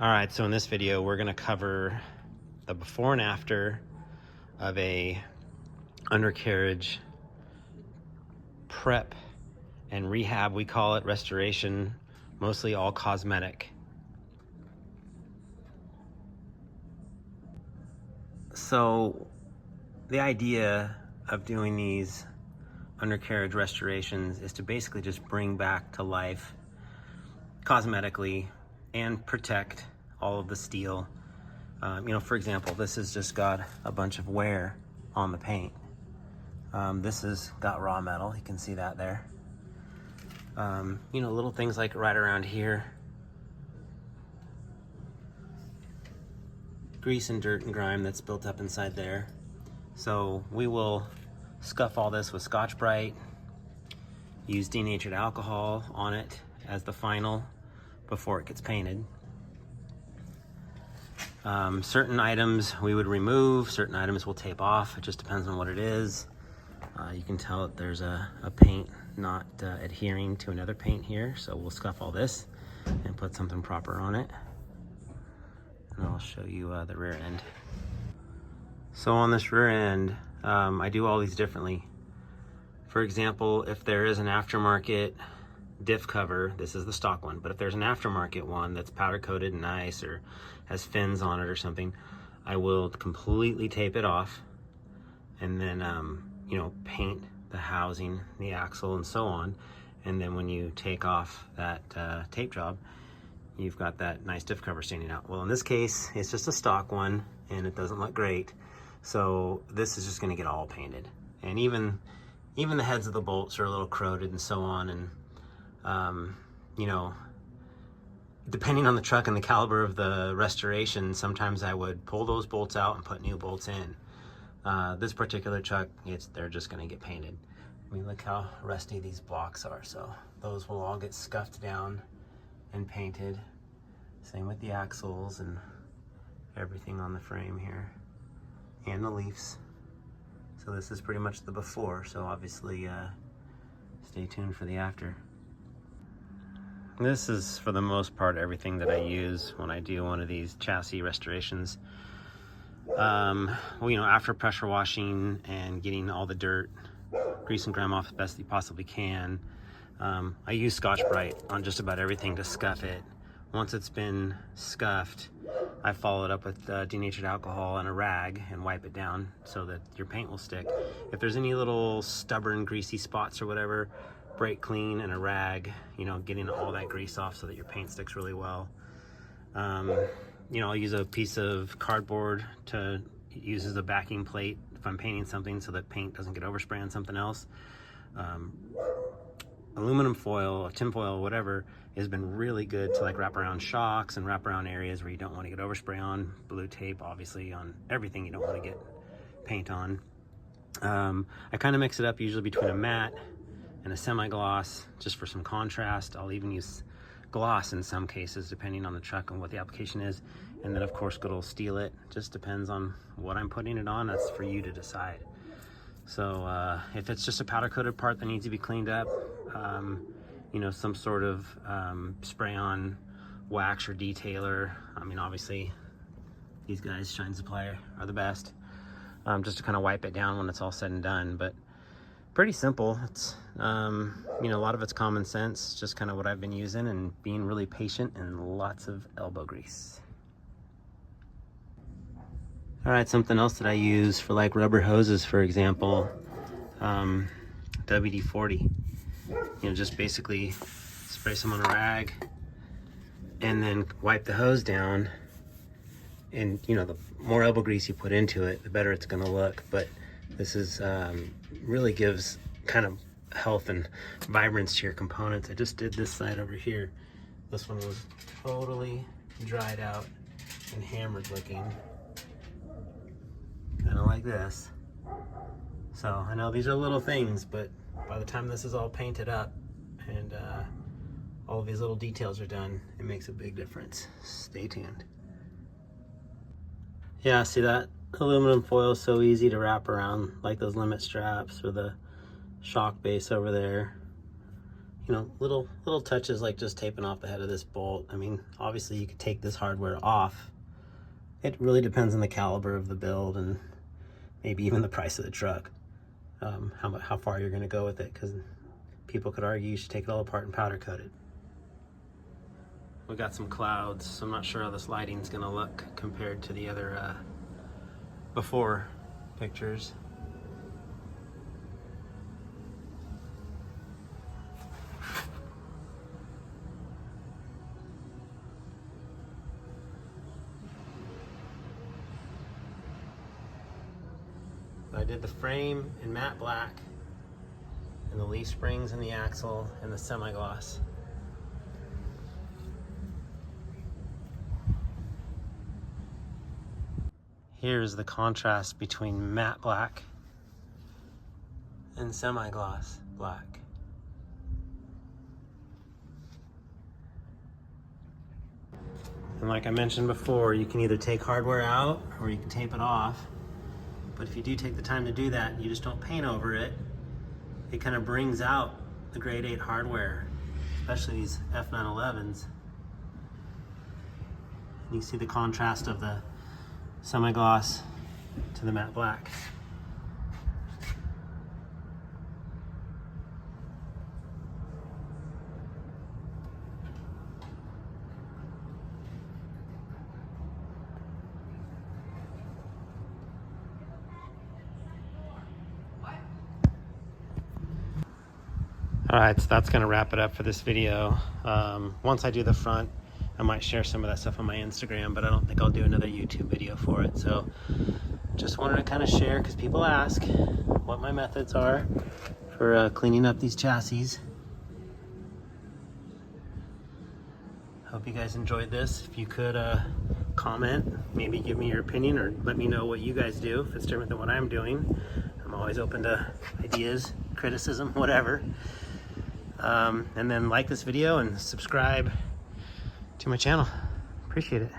All right, so in this video, we're gonna cover the before and after of a undercarriage prep and rehab, we call it, restoration, mostly all cosmetic. So the idea of doing these undercarriage restorations is to basically just bring back to life cosmetically and protect all of the steel. For example, this has just got a bunch of wear on the paint. This has got raw metal, you can see that there. Little things like right around here, grease and dirt and grime that's built up inside there. So we will scuff all this with Scotch-Brite, use denatured alcohol on it as the final before it gets painted. Certain items we would remove, certain items we'll tape off. It just depends on what it is. You can tell that there's a paint not adhering to another paint here, so we'll scuff all this and put something proper on it. And I'll show you the rear end. So on this rear end, I do all these differently. For example, if there is an aftermarket diff cover, this is the stock one, but if there's an aftermarket one that's powder coated and nice or has fins on it or something, I will completely tape it off and then paint the housing, the axle, and so on. And then when you take off that tape job, you've got that nice diff cover standing out. Well, in this case, it's just a stock one and it doesn't look great, so this is just going to get all painted. And even the heads of the bolts are a little corroded and so on. And depending on the truck and the caliber of the restoration, sometimes I would pull those bolts out and put new bolts in. This particular truck, they're just going to get painted. I mean, look how rusty these blocks are. So those will all get scuffed down and painted. Same with the axles and everything on the frame here and the leaves. So this is pretty much the before, so obviously stay tuned for the after. This is, for the most part, everything that I use when I do one of these chassis restorations. After pressure washing and getting all the dirt, grease and grime off as best you possibly can, I use Scotch-Brite on just about everything to scuff it. Once it's been scuffed, I follow it up with denatured alcohol and a rag and wipe it down so that your paint will stick. If there's any little stubborn greasy spots or whatever, brake clean and a rag, getting all that grease off so that your paint sticks really well. I'll use a piece of cardboard to use as a backing plate if I'm painting something so that paint doesn't get overspray on something else. Aluminum foil, tin foil, whatever, has been really good to wrap around shocks and wrap around areas where you don't want to get overspray on. Blue tape, obviously, on everything you don't want to get paint on. I kind of mix it up usually between a matte and a semi-gloss just for some contrast. I'll even use gloss in some cases depending on the truck and what the application is. And then of course good old steel it. Just depends on what I'm putting it on. That's for you to decide. So if it's just a powder coated part that needs to be cleaned up, some sort of spray on wax or detailer. I mean, obviously these guys, Shine Supply, are the best, just to kind of wipe it down when it's all said and done. But pretty simple. It's a lot of it's common sense, just kind of what I've been using, and being really patient and lots of elbow grease. All right, something else that I use for rubber hoses, for example, WD-40. Just basically spray some on a rag and then wipe the hose down. And the more elbow grease you put into it, the better it's going to look. But this is really gives kind of health and vibrance to your components. I just did this side over here. This one was totally dried out and hammered looking, kind of like this. So I know these are little things, but by the time this is all painted up and all of these little details are done, it makes a big difference. Stay tuned. Yeah, see that aluminum foil is so easy to wrap around, like those limit straps or the shock base over there. You know, little touches like just taping off the head of this bolt. I mean, obviously you could take this hardware off. It really depends on the caliber of the build and maybe even the price of the truck, how far you're going to go with it, because people could argue you should take it all apart and powder coat it. We got some clouds, so I'm not sure how this lighting's going to look compared to the other before pictures. I did the frame in matte black and the leaf springs and the axle and the semi-gloss. Here's the contrast between matte black and semi-gloss black. And like I mentioned before, you can either take hardware out or you can tape it off. But if you do take the time to do that and you just don't paint over it, it kind of brings out the grade 8 hardware, especially these F911s. And you see the contrast of the semi-gloss to the matte black. All right, so that's gonna wrap it up for this video. Once I do the front, I might share some of that stuff on my Instagram, but I don't think I'll do another YouTube video for it. So just wanted to kind of share, because people ask what my methods are for cleaning up these chassis. Hope you guys enjoyed this. If you could comment, maybe give me your opinion, or let me know what you guys do if it's different than what I'm doing. I'm always open to ideas, criticism, whatever. And then like this video and subscribe to my channel. Appreciate it.